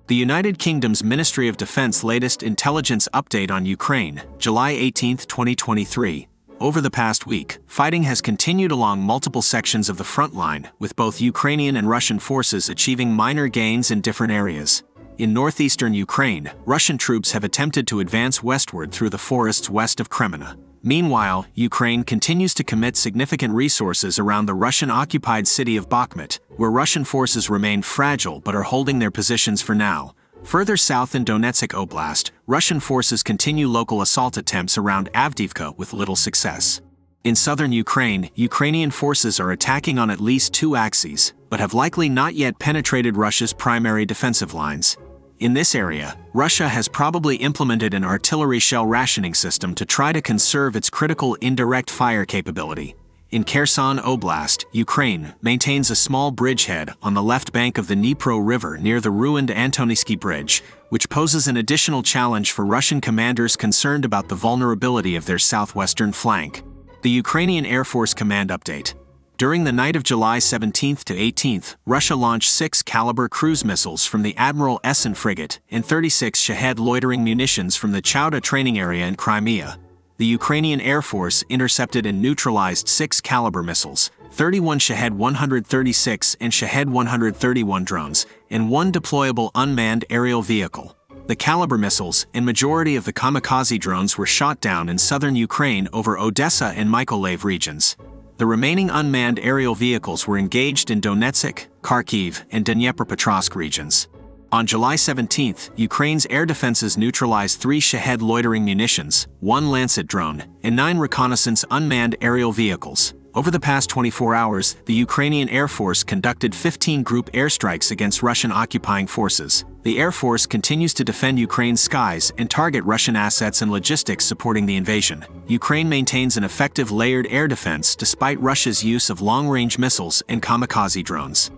The United Kingdom's Ministry of Defense latest intelligence update on Ukraine, July 18, 2023. Over the past week, fighting has continued along multiple sections of the front line, with both Ukrainian and Russian forces achieving minor gains in different areas. In northeastern Ukraine, Russian troops have attempted to advance westward through the forests west of Kreminna. Meanwhile, Ukraine continues to commit significant resources around the Russian-occupied city of Bakhmut, where Russian forces remain fragile but are holding their positions for now. Further south in Donetsk Oblast, Russian forces continue local assault attempts around Avdiivka with little success. In southern Ukraine, Ukrainian forces are attacking on at least two axes, but have likely not yet penetrated Russia's primary defensive lines. In this area, Russia has probably implemented an artillery shell rationing system to try to conserve its critical indirect fire capability. In Kherson Oblast, Ukraine maintains a small bridgehead on the left bank of the Dnipro River near the ruined Antoniivsky Bridge, which poses an additional challenge for Russian commanders concerned about the vulnerability of their southwestern flank. The Ukrainian Air Force Command Update. During the night of July 17 to 18, Russia launched 6-caliber cruise missiles from the Admiral Essen frigate and 36 Shahed loitering munitions from the Chauda training area in Crimea. The Ukrainian Air Force intercepted and neutralized 6-caliber missiles, 31 Shahed 136 and Shahed 131 drones, and one deployable unmanned aerial vehicle. The Caliber missiles and majority of the kamikaze drones were shot down in southern Ukraine over Odessa and Mykolaiv regions. The remaining unmanned aerial vehicles were engaged in Donetsk, Kharkiv, and Dnipropetrovsk regions. On July 17, Ukraine's air defenses neutralized 3 Shahed loitering munitions, 1 Lancet drone, and 9 reconnaissance unmanned aerial vehicles. Over the past 24 hours, the Ukrainian Air Force conducted 15 group airstrikes against Russian occupying forces. The Air Force continues to defend Ukraine's skies and target Russian assets and logistics supporting the invasion. Ukraine maintains an effective layered air defense despite Russia's use of long-range missiles and kamikaze drones.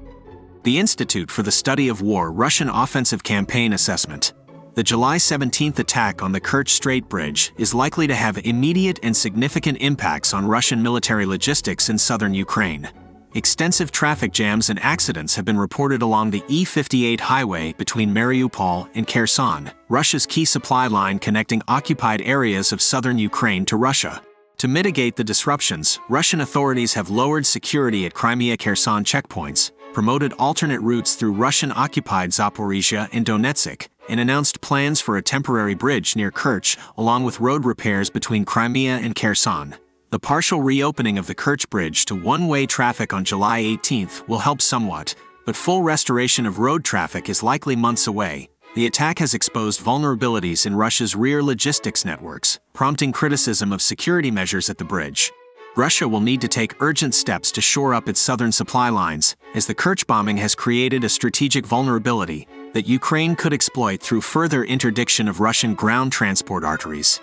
The Institute for the Study of War Russian Offensive Campaign Assessment. The July 17 attack on the Kerch Bridge is likely to have immediate and significant impacts on Russian military logistics in southern Ukraine. Extensive traffic jams and accidents have been reported along the E58 highway between Mariupol and Kherson, Russia's key supply line connecting occupied areas of southern Ukraine to Russia. To mitigate the disruptions, Russian authorities have lowered security at Crimea-Kherson checkpoints, promoted alternate routes through Russian-occupied Zaporizhia and Donetsk, and announced plans for a temporary bridge near Kerch, along with road repairs between Crimea and Kherson. The partial reopening of the Kerch Bridge to one-way traffic on July 18 will help somewhat, but full restoration of road traffic is likely months away. The attack has exposed vulnerabilities in Russia's rear logistics networks, prompting criticism of security measures at the bridge. Russia will need to take urgent steps to shore up its southern supply lines, as the Kerch bombing has created a strategic vulnerability that Ukraine could exploit through further interdiction of Russian ground transport arteries.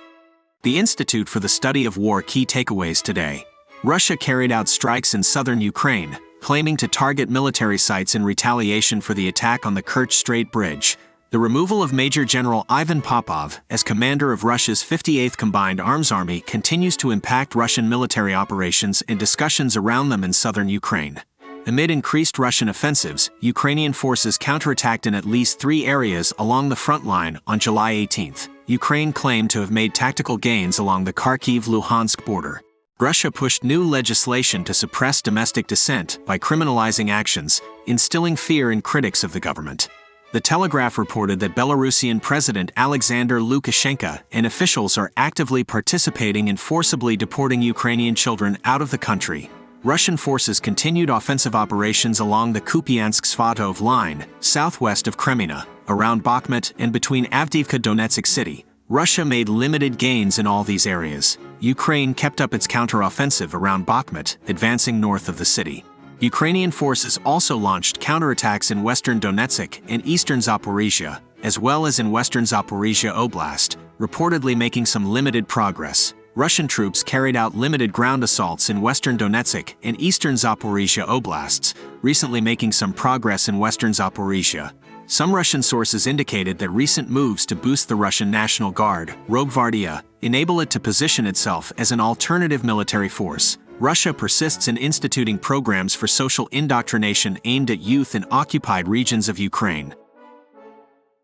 The Institute for the Study of War Key Takeaways today. Russia carried out strikes in southern Ukraine, claiming to target military sites in retaliation for the attack on the Kerch Bridge. The removal of Major General Ivan Popov as commander of Russia's 58th Combined Arms Army continues to impact Russian military operations and discussions around them in southern Ukraine. Amid increased Russian offensives, Ukrainian forces counterattacked in at least 3 areas along the front line on July 18. Ukraine claimed to have made tactical gains along the Kharkiv-Luhansk border. Russia pushed new legislation to suppress domestic dissent by criminalizing actions, instilling fear in critics of the government. The Telegraph reported that Belarusian President Alexander Lukashenko and officials are actively participating in forcibly deporting Ukrainian children out of the country. Russian forces continued offensive operations along the Kupyansk-Svatove line, southwest of Kreminna, around Bakhmut and between Avdiivka and Donetsk City. Russia made limited gains in all these areas. Ukraine kept up its counteroffensive around Bakhmut, advancing north of the city. Ukrainian forces also launched counterattacks in western Donetsk and eastern Zaporizhia, as well as in western Zaporizhia Oblast, reportedly making some limited progress. Russian troops carried out limited ground assaults in western Donetsk and eastern Zaporizhia Oblasts, recently making some progress in western Zaporizhia. Some Russian sources indicated that recent moves to boost the Russian National Guard, Rogvardia, enable it to position itself as an alternative military force. Russia persists in instituting programs for social indoctrination aimed at youth in occupied regions of Ukraine.